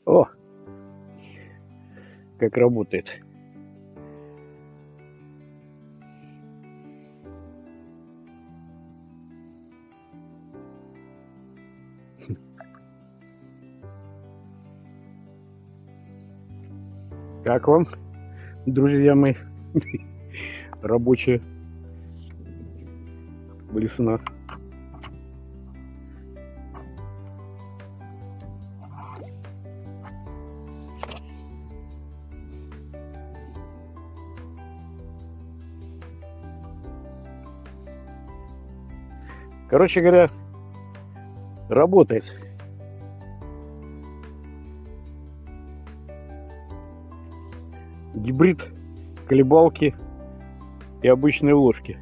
О, как работает. Как вам, друзья мои, рабочая блесна? Короче говоря, работает. Гибрид колебалки и обычной ложки.